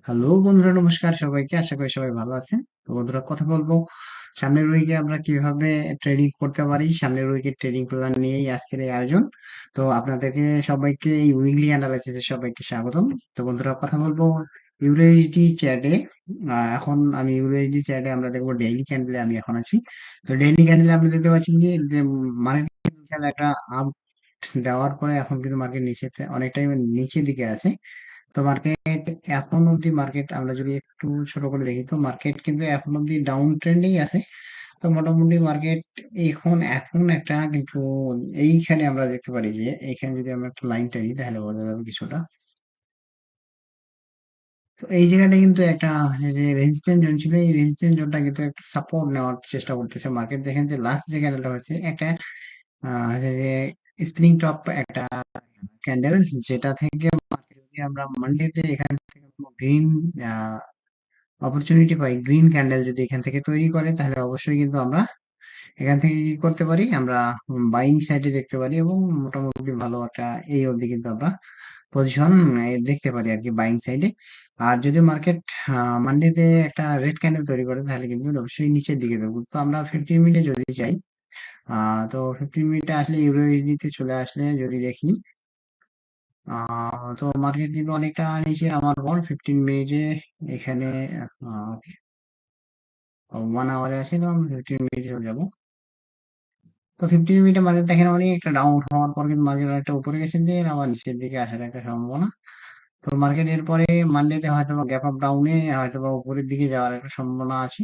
Hello বন্ধুরা, নমস্কার সবাইকে। আশা করি সবাই ভালো আছেন। তো বন্ধুরা, কথা বলবো সামনের উইকে আমরা কিভাবে ট্রেডিং করতে পারি। সামনের উইকে ট্রেডিং প্ল্যান নিয়েই আজকের এই আয়োজন। তো আপনাদেরকে সবাইকে এই উইকলি অ্যানালাইসিসে সবাইকে স্বাগতম। তো বন্ধুরা, কথা বলবো ইউএসডি চ্যাটে। এখন আমি ইউএসডি চ্যাটে আমরা দেখবো ডেইলি ক্যান্ডেলে আমি এখন আছি। তো ডেইলি ক্যান্ডেলে আমরা দেখতে পাচ্ছি যে মার্কেট একটা আপ দেওয়ার পরে এখন কিন্তু মার্কেট অনেকটাই নিচের দিকে আছে। তো মার্কেট এখন অব্দি মার্কেট আমরা যদি একটু ছোট করে দেখি, তো মার্কেট কিন্তু এখন অব্দি ডাউন ট্রেন্ডেই আছে। তো মোটামুটি মার্কেট এখন এখন একটা কিন্তু এইখানে আমরা দেখতে পারি যে এইখানে যদি আমরা একটা লাইন টানি তাহলে বোঝা যাবে কিছুটা। তো এই জায়গাটা কিন্তু একটা যে রেজিস্ট্যান্স জোন ছিল, এই রেজিস্ট্যান্স জোনটা কিন্তু একটা সাপোর্ট নেওয়ার চেষ্টা করতেছে মার্কেট। দেখেন যে লাস্ট যে ক্যান্ডেলটা হচ্ছে একটা যে স্প্রিং টপ একটা ক্যান্ডেল, যেটা থেকে market যদি আমরা মান্ডেতে এখান থেকে গ্রিন অপরচুনিটি পাই, গ্রিন ক্যান্ডেল যদি এখান থেকে তৈরি করে, তাহলে অবশ্যই কিন্তু আমরা এখান থেকে কি করতে পারি, আমরা বাইং সাইডে দেখতে পারি এবং মোটামুটি ভালো একটা এই অবধি কিন্তু আমরা পজিশন দেখতে পারি আর কি বাইং সাইডে। আর যদি মার্কেট মান্ডেতে একটা রেড ক্যান্ডেল তৈরি করে, তাহলে কিন্তু অবশ্যই নিচের দিকে দেখবো। তো আমরা 15 মিনিটে যদি চাই, তো 15 মিনিটে আসলে ইউরোইডিতে চলে আসলে যদি দেখি, তো মার্কেট কিন্তু অনেকটা নিচে আমার বল 15 মিনিটে এখানে 1 আওয়ারে আছে, তো আমি 15 মিনিটে চলে যাবো। তো 15 মিনিটে মার্কেট দেখেন অনেক একটা ডাউন হওয়ার পর কিন্তু মার্কেট একটা উপরে গেছে, দিয়ে আবার নিচের দিকে আসার একটা সম্ভাবনা। তো মার্কেট এরপরে মানডেতে হয়তো বা গ্যাপ আপ ডাউনে হয়তো বা উপরের দিকে যাওয়ার একটা সম্ভাবনা আছে।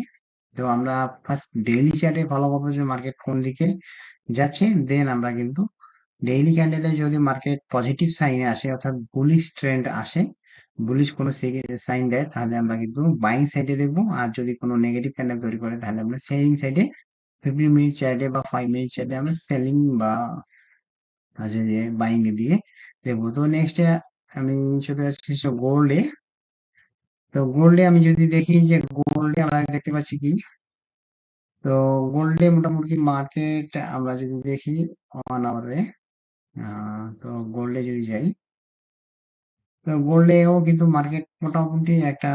তো আমরা ফার্স্ট ডেইলি চার্টে ফলো করবো যে মার্কেট কোন দিকে যাচ্ছে, দেন আমরা কিন্তু ডেইলি ক্যান্ডেলে যদি মার্কেট পজিটিভ সাইনে আসে, অর্থাৎ বুলিশ ট্রেন্ড আসে, বুলিশ কোনো সাইন দেয়, তাহলে আমরা কিন্তু বাইং সাইডে দেখবো। আর যদি কোনো নেগেটিভ ক্যান্ডেল তৈরি করে, তাহলে আমরা সেলিং সাইডে 15 মিনিট চার্টে বা 5 মিনিট চার্টে আমরা সেলিং বা আছে যে বাইং এর দিকে দেখবো। তো নেক্সট আমি চলে যাচ্ছি গোল্ডে। তো গোল্ডে আমি যদি দেখি যে গোল্ডে আমরা দেখতে পাচ্ছি কি, তো গোল্ডে মোটামুটি মার্কেট আমরা যদি দেখি 1 আওয়ারে, তো গোল্ডে যদি যাই, তো গোল্ডেও কিন্তু মার্কেট মোটামুটি একটা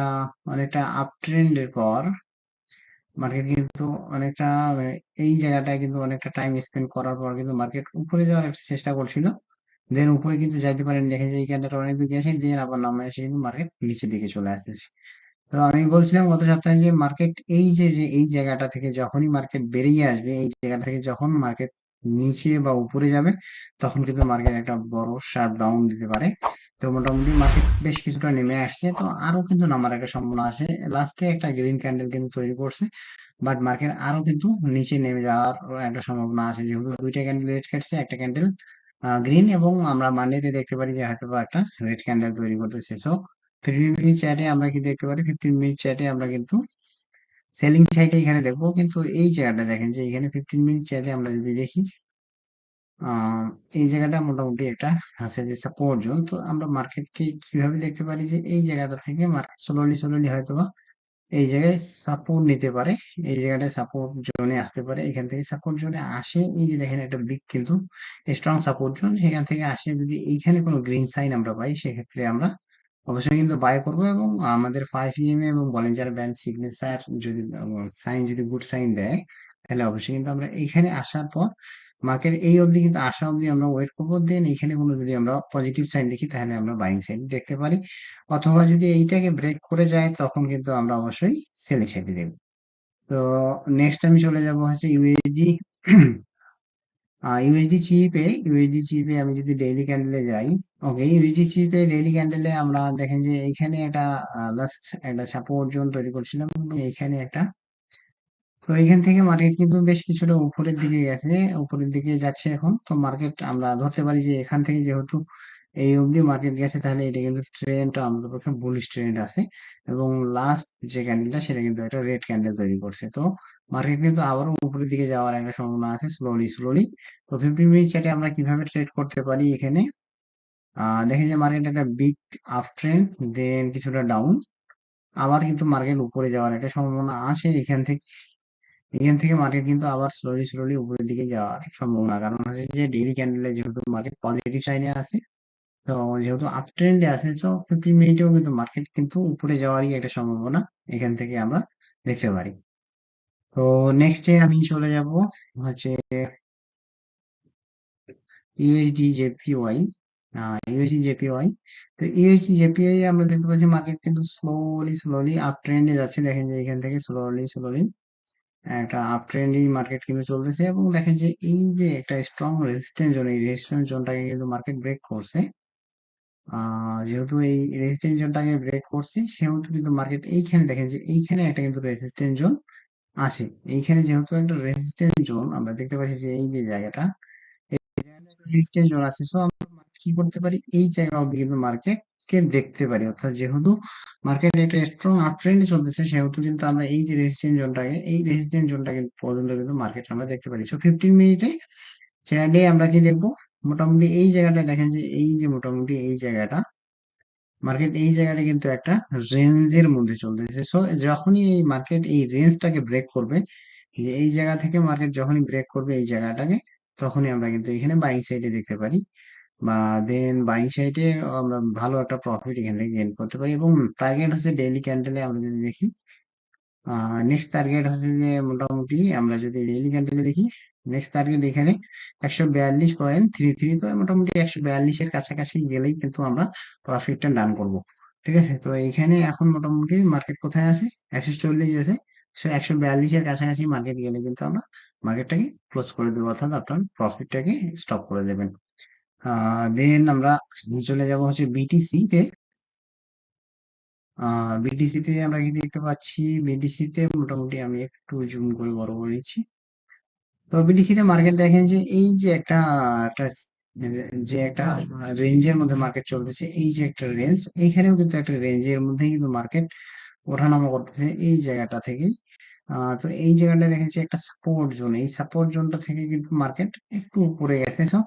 অনেকটা আপ ট্রেন্ডের পর মার্কেট কিন্তু অনেকটা এই জায়গাটায় কিন্তু অনেকটা টাইম স্পেন্ড করার পর কিন্তু মার্কেট উপরে যাওয়ার একটা চেষ্টা করছিল। দেন উপরে কিন্তু যাইতে পারেন, দেখে যে এই ক্যান্ডেলটা অনেক দূর গেছে, দেন আবার নামে এসে কিন্তু মার্কেট নিচের দিকে চলে আসতেছে। তো আমি বলছিলাম গত সপ্তাহে যে মার্কেট এই যে এই জায়গাটা থেকে যখনই মার্কেট বেরিয়ে আসবে, এই জায়গা থেকে যখন মার্কেট নিচে বা উপরে যাবে, তখন কিন্তু মার্কেট একটা বড় শার্প ডাউন দিতে পারে। তো মোটামুটি মার্কেট বেশ কিছুটা নেমে আসছে, তো আরো কিন্তু নামার একটা সম্ভাবনা আছে। লাস্টে একটা গ্রিন ক্যান্ডেল কিন্তু তৈরি করছে, বাট মার্কেট আরো কিন্তু নিচে নেমে যাওয়ার একটা সম্ভাবনা আছে, যেহেতু দুইটা ক্যান্ডেল রেড কাটছে, একটা ক্যান্ডেল গ্রিন, এবং আমরা মান্ডেতে দেখতে পারি যে হয়তো বা একটা রেড ক্যান্ডেল তৈরি করতেছে। সো 15 মিনিট চ্যাটে আমরা কি দেখতে পারি, 15 মিনিট চ্যাটে আমরা কিন্তু সেলিং সাইডে এখানে দেখবো। কিন্তু এই জায়গাটা দেখেন যে এখানে 15 মিনিট চ্যাটে আমরা যদি দেখি, আহ এই জায়গাটা মোটামুটি একটা আছে যে সাপোর্ট জোন। তো আমরা মার্কেটকে কিভাবে দেখতে পারি যে এই জায়গাটা থেকে মার্কেট স্লোলি স্লোলি হয়তো বা এই জায়গায় সাপোর্ট নিতে পারে, এই জায়গাটায় সাপোর্ট জোনে আসতে পারে। এখান থেকে সাপোর্ট জোনে আসে, এই যে দেখেন একটা বিগ কিন্তু স্ট্রং সাপোর্ট জোন, সেখান থেকে আসে যদি এইখানে কোনো গ্রিন সাইন আমরা পাই, সেক্ষেত্রে আমরা অবশ্যই কিন্তু বাই করবো। এবং আমাদের 5 EMA এবং বলিঞ্জার ব্যান্ড সিগনেচার যদি সাইন যদি গুড সাইন দেয়, তাহলে অবশ্যই কিন্তু আমরা এইখানে আসার পর মার্কেট এই অবধি কিন্তু আসা অবধি আমরা ওয়েট করবো। দেন এখানে কোনো যদি আমরা পজিটিভ সাইন দেখি, তাহলে আমরা বাইং সাইড দেখতে পারি। অথবা যদি এইটাকে ব্রেক করে যায়, তখন কিন্তু আমরা অবশ্যই সেলিং সাইডে দেখবো। তো নেক্সট আমি চলে যাব হচ্ছে ইউএসডি। ইউএসডি চিপে আমি যদি ডেইলি ক্যান্ডেলে যাই, ওকে, ইউএসডি চিপে ডেইলি ক্যান্ডেলে আমরা দেখেন যে এইখানে একটা লাস্ট একটা সাপোর্ট জোন তৈরি করছিলাম, এবং এইখানে একটা, তো এখান থেকে মার্কেট কিন্তু বেশ কিছুটা উপরের দিকে গেছে, উপরের দিকে যাচ্ছে এখন। তো মার্কেট আমরা ধরতে পারি যে এখান থেকে যেহেতু এই অবধি মার্কেট গেছে, তাহলে এটা কিন্তু ট্রেন্ডটা আমাদের পক্ষে বুলিশ ট্রেন্ড আছে। এবং লাস্ট যে ক্যান্ডেলটা, সেটা কিন্তু একটা রেড ক্যান্ডেল তৈরি করছে। তো মার্কেট কিন্তু আবারও উপরের দিকে যাওয়ার একটা সম্ভাবনা আছে স্লোলি স্লোলি। তো 15 মিনিট চার্টে আমরা কিভাবে ট্রেড করতে পারি, এখানে দেখেন যে মার্কেট একটা বিগ আপ ট্রেন্ড, দেন কিছুটা ডাউন, আবার কিন্তু মার্কেট উপরে যাওয়ার একটা সম্ভাবনা আছে এখান থেকে। মার্কেট কিন্তু আবার স্লোলি স্লোলি উপরের দিকে যাওয়ার সম্ভাবনা, কারণ হচ্ছে যে ডেইলি ক্যান্ডেলে যেহেতু মার্কেট পজিটিভ সাইনে আছে, তো যেহেতু আপ ট্রেন্ডে আছে, তো 15 মিনিটেও কিন্তু মার্কেট কিন্তু উপরে যাওয়ারই একটা সম্ভাবনা এখান থেকে আমরা দেখতে পারি। তো নেক্সটে আমি চলে যাব হচ্ছে ইউএসডি জেপিওয়াই। USD JPY. তো ইউএসডি জেপিওয়াই আমরা দেখতে পাচ্ছি মার্কেট কিন্তু স্লোলি স্লোলি আপ ট্রেন্ডে যাচ্ছে। দেখেন যে এখান থেকে স্লোলি স্লোলি একটা আপ ট্রেন্ডই মার্কেট কিন্তু চলতেছে, এবং দেখেন যে এই যে একটা স্ট্রং রেজিস্ট্যান্স জোন, এই রেজিস্ট্যান্স জোনটাকে কিন্তু মার্কেট ব্রেক করছে। যেহেতু এই রেজিস্ট্যান্স জোনটাকে ব্রেক করছে, সেহেতু কিন্তু মার্কেট এইখানে দেখেন যে এইখানে একটা কিন্তু রেজিস্ট্যান্স জোন আছে। এইখানে যেহেতু একটা রেজিস্ট্যান্স জোন আমরা দেখতে পাচ্ছি যে এই যে জায়গাটা, রেজিস্ট্যান্স জোন আছে, সো আমরা কি করতে পারি, এই জায়গা অব্দি কিন্তু মার্কেট কে দেখতে পারি। অর্থাৎ যেহেতু মার্কেট একটা স্ট্রং আপ ট্রেন্ড চলতেছে, সেহেতু কিন্তু আমরা এই যে রেজিস্ট্যান্স জোনটাকে, এই রেজিস্ট্যান্স জোনটাকে পর্যন্ত কিন্তু মার্কেট আমরা দেখতে পারি। সো 15 মিনিটে চার্টে আমরা কি দেখবো, মোটামুটি এই জায়গাটা দেখেন যে এই যে মোটামুটি এই জায়গাটা, মার্কেট এই জায়গাটা কিন্তু একটা রেঞ্জের মধ্যে চলতেছে। সো যখনই এই মার্কেট এই রেঞ্জটাকে ব্রেক করবে, যে এই জায়গা থেকে মার্কেট যখনই ব্রেক করবে এই জায়গাটাকে, তখনই আমরা কিন্তু এখানে বাইং সাইডে দেখতে পারি, বা দেন বাইং সাইডে আমরা ভালো একটা প্রফিট এখান থেকে গেইন করতে পারি। এবং টার্গেট হচ্ছে ডেইলি ক্যান্ডেলে আমরা যদি দেখি, নেক্সট টার্গেট হচ্ছে যে মোটামুটি আমরা যদি ডেইলি ক্যান্ডেলে দেখি, নেক্সট টার্গেট এখানে 142.33। তো মোটামুটি 142-এর কাছাকাছি গেলেই কিন্তু আমরা প্রফিটটা ডান করব। ঠিক আছে, তো এইখানে এখন মোটামুটি মার্কেট কোথায় আছে, 140 আছে। সো 142-এর কাছাকাছি মার্কেট গেলে কিন্তু আমরা মার্কেটটাকে ক্লোজ করে দেবো, অর্থাৎ আপনার প্রফিটটাকে স্টপ করে দেবেন। দেন আমরা চলে যাব হচ্ছে বিটিসি তে। বিটিসি তে আমরা কি দেখতে পাচ্ছি, বিটিসি তে মোটামুটি আমি একটু জুম করে বড় করে নিচ্ছি। তো বিটিসি তে মার্কেট দেখেন যে এই যে একটা যে একটা রেঞ্জের মধ্যে মার্কেট চলতেছে, এই যে একটা রেঞ্জ, এইখানেও কিন্তু একটা রেঞ্জের মধ্যে কিন্তু মার্কেট ওঠানামা করতেছে এই জায়গাটা থেকে। তো এই জায়গাটা দেখেছি একটা সাপোর্ট জোন, এই সাপোর্ট জোনটা থেকে কিন্তু মার্কেট একটু উপরে গেছে। So,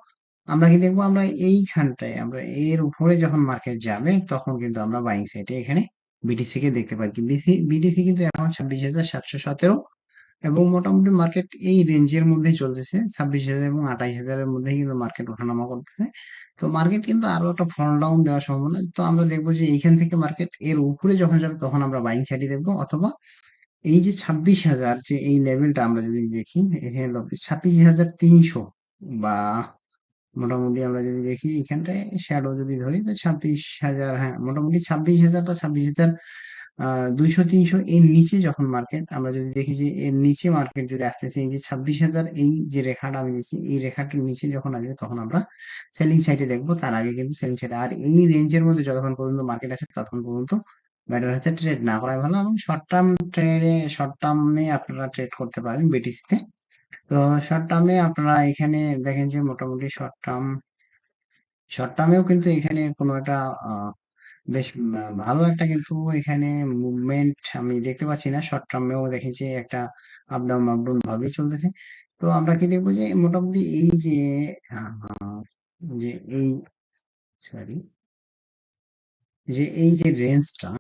আমরা কি দেখবো, আমরা এইখানটায় আমরা এর উপরে যখন মার্কেট যাবে, তখন কিন্তু আমরা বাইং সাইডে এখানে বিটিসি কে দেখতে পারি। বিটিসি কিন্তু এখন 26,717, এবং মোটামুটি মার্কেট এই রেঞ্জের মধ্যেই চলতেছে, 26,000 এবং 28,000-এর মধ্যেই কিন্তু মার্কেট ওঠানামা করতেছে। তো মার্কেট কিন্তু আরো একটা ফল ডাউন দেওয়ার সম্ভাবনা। তো আমরা দেখবো যে এইখান থেকে মার্কেট এর উপরে যখন যাবে, তখন আমরা বাইং সাইডে দেখবো, অথবা এই যে 26,000 যে এই লেভেলটা আমরা যদি দেখি, এখানে 26,300, বা মোটামুটি আমরা যদি দেখি এখানটায় শ্যাডো যদি ধরি, তো 26,000, হ্যাঁ মোটামুটি 26,000 বা 26,200-300 এর নিচে যখন মার্কেট আমরা যদি দেখি, যে এর নিচে মার্কেট যদি আসতেছে, এই যে 26,000 এই যে রেখাটা আমি দিচ্ছি, এই রেখাটার নিচে যখন আসবে, তখন আমরা সেলিং সাইডে দেখবো। তার আগে কিন্তু সেলিং সাইডে, আর এই রেঞ্জের মধ্যে যতক্ষণ পর্যন্ত মার্কেট আছে, ততক্ষণ পর্যন্ত ব্যাটার হচ্ছে ট্রেড না করাই ভালো। এবং শর্ট টার্মে আপনারা ট্রেড করতে পারেন বিটিসিতে। তো শর্ট টার্মে আপনারা এখানে দেখেন যে মোটামুটি শর্ট টার্মেও কিন্তু এখানে কোনো একটা বেশ ভালো একটা কিন্তু এখানে মুভমেন্ট আমি দেখতে পাচ্ছি না। শর্ট টার্মেও দেখেছি একটা আপ ডাউন ভাবেই চলতেছে। তো আমরা কি দেখবো, যে মোটামুটি এই যে যে এই সরি যে এই যে রেঞ্জটা,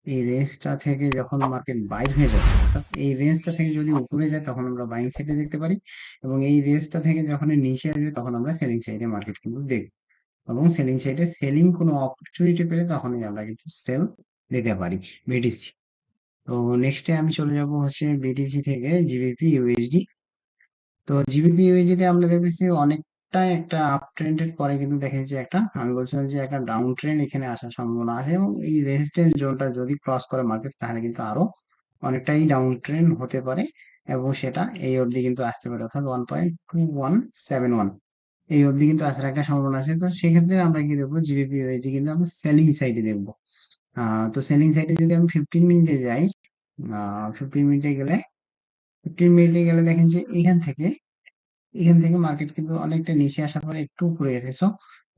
এই রেঞ্জটা থেকে যখন মার্কেট বাইর হয়ে যাবে, অর্থাৎ এই রেঞ্জটা থেকে যদি উপরে যায়, তখন আমরা বাইং সাইডে দেখতে পারি। এবং এই রেঞ্জটা থেকে যখন নিচে আসবে, তখন আমরা সেলিং সাইডে মার্কেট কিন্তু দেখব। এবং সেলিং সাইডে সেলিং কোনো অপরচুনিটি পেলে, তখনই আমরা কিন্তু সেল দিতে পারি বিটিসি। তো নেক্সটে আমি চলে যাব হচ্ছে বিটিসি থেকে জিবিপি ইউএসডি। তো জিবিপি ইউএসডি তে আমরা দেখতেছি অনেকটা একটা আপ ট্রেন্ডের পরে কিন্তু দেখেছি একটা, আমি বলছিলাম যে একটা ডাউন ট্রেন্ড এখানে আসার সম্ভাবনা আছে, এবং এই রেজিস্ট্যান্স জোনটা যদি ক্রস করে মার্কেট, তাহলে কিন্তু আরো অনেকটাই ডাউন ট্রেন্ড হতে পারে, এবং সেটা এই অবধি কিন্তু আসতে পারে, অর্থাৎ 1.2171 এই অবধি কিন্তু আসার একটা সম্ভাবনা আছে। তো সেক্ষেত্রে আমরা কি দেখবো, জিবিপি ইউএসডি কিন্তু আমরা সেলিং সাইডে দেখবো। তো সেলিং সাইডে যদি আমি 15 মিনিটে যাই, 15 মিনিটে গেলে 15 মিনিটে গেলে দেখেন যে এখান থেকে মার্কেট কিন্তু অনেকটা নিচে আসার পরে একটু উপরে গেছে। সো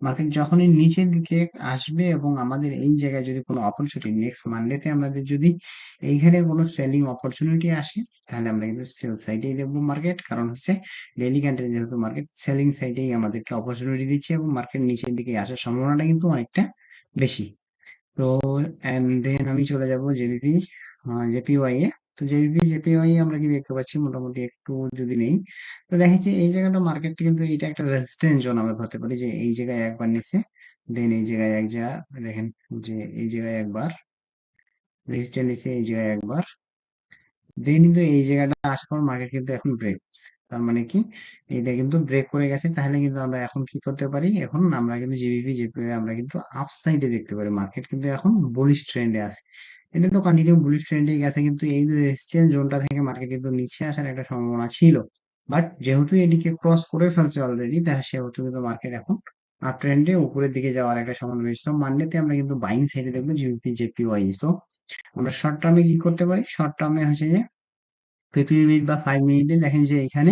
মার্কেট যখনই নিচের দিকে আসবে, এবং আমাদের এই জায়গায় যদি কোনো অপরচুনিটি নেক্সট মানডেতে আমাদের যদি এইখানে কোনো সেলিং অপরচুনিটি আসে, তাহলে আমরা কিন্তু সেল সাইডেই দেখবো মার্কেট। কারণ হচ্ছে ডেইলি ক্যান্ডেল যেহেতু মার্কেট সেলিং সাইডেই আমাদেরকে অপরচুনিটি দিচ্ছে, এবং মার্কেট নিচের দিকে আসার সম্ভাবনাটা কিন্তু অনেকটা বেশি। তো এন্ড দেন আমি চলে যাব জেপিওয়াই এ। তো জেপিপি জেপিওয়াই আমরা কি দেখতে পাচ্ছি মোটামুটি একটু যদি নেই, তো দেখেছি এই জায়গাটা মার্কেটটা কিন্তু এটা একটা রেজিস্ট্যান্স জোন আমরা ধরতে পারি, যে এই জায়গায় একবার নিচ্ছে, দেন এই জায়গায় এক জায়গা দেখেন যে এই জায়গায় একবার রেজিস্ট্যান্স নিচ্ছে, এই জায়গায় একবার, দেন কিন্তু এই জায়গাটা আসার পর মার্কেট কিন্তু এখন ব্রেক, তার মানে কি এটা কিন্তু ব্রেক করে গেছে। তাহলে কিন্তু আমরা এখন কি করতে পারি, এখন আমরা কিন্তু জিবিপি জিপিপি আমরা কিন্তু আপ সাইডে দেখতে পারি, মার্কেট কিন্তু এখন বুলিশ ট্রেন্ডে আছে। এটা তো কন্টিনিউ বুলিশ ট্রেন্ডে গেছে, কিন্তু এই রেজিস্ট্যান্স জোনটা থেকে মার্কেট কিন্তু নিচে আসার একটা সম্ভাবনা ছিল, বাট যেহেতু এদিকে ক্রস করে ফেলছে অলরেডি, সেহেতু কিন্তু মার্কেট এখন আপ ট্রেন্ডে উপরের দিকে যাওয়ার একটা সম্ভাবনা রয়েছে। তো মানডেতে আমরা কিন্তু বাইং সাইডে দেখবো জিবিপি জেপিওয়াই। তো আমরা শর্ট টার্মে কি করতে পারি, শর্ট টার্মে হচ্ছে যে 15 মিনিট বা 5 মিনিটে দেখেন যে এখানে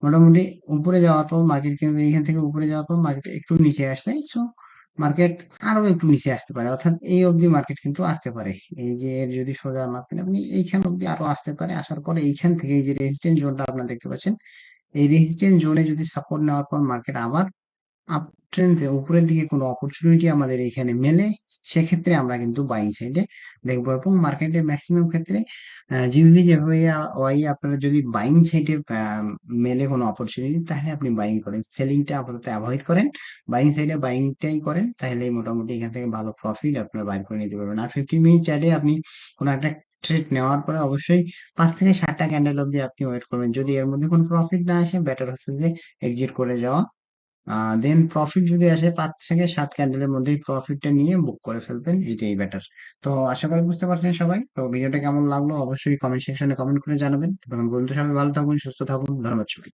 মোটামুটি উপরে যাওয়ার পর মার্কেট কিন্তু এখান থেকে উপরে যাওয়ার পর মার্কেট একটু নিচে আসছে। সো মার্কেট আরো একটু নিচে আসতে পারে, অর্থাৎ এই অবধি মার্কেট কিন্তু আসতে পারে। এই যে এর যদি সোজা মাপেন আপনি, এইখান অবধি আরো আসতে পারে, আসার পরে এইখান থেকে এই যে রেজিস্ট্যান্স জোনটা আপনারা দেখতে পাচ্ছেন, এই রেজিস্ট্যান্স জোনে যদি সাপোর্ট নেওয়ার পর মার্কেট আবার আপ ট্রেন্ডে উপরের দিকে কোনো অপরচুনিটি আমাদের এখানে মেলে, সেক্ষেত্রে আমরা কিন্তু বাইং সাইডে দেখবো। এবং মার্কেটের ম্যাক্সিমাম ক্ষেত্রে জিবিপি যেভাবে ওয়াই আপনারা যদি বাইং সাইডে মেলে কোনো অপরচুনিটি, তাহলে আপনি বাইং করেন, সেলিংটা আপাতত অ্যাভয়েড করেন, বাইং সাইডে বাইংটাই করেন, তাহলে মোটামুটি এখান থেকে ভালো প্রফিট আপনারা বাইর করে নিতে পারবেন। আর 15 মিনিট চার্টে আপনি কোনো একটা ট্রেড নেওয়ার পরে অবশ্যই 5 থেকে 7টা ক্যান্ডেল অব্দি আপনি ওয়েট করবেন, যদি এর মধ্যে কোনো প্রফিট না আসে বেটার হচ্ছে যে এক্সিট করে যাওয়া। দেন প্রফিট যদি আসে 5 থেকে 7 ক্যান্ডেলের মধ্যেই প্রফিটটা নিয়ে বুক করে ফেলবেন, এটাই বেটার। তো আশা করি বুঝতে পারছেন সবাই। তো ভিডিওটা কেমন লাগলো অবশ্যই কমেন্ট সেকশনে কমেন্ট করে জানাবেন। তখন বন্ধু সবাই ভালো থাকুন, সুস্থ থাকুন, ধন্যবাদ সবাই।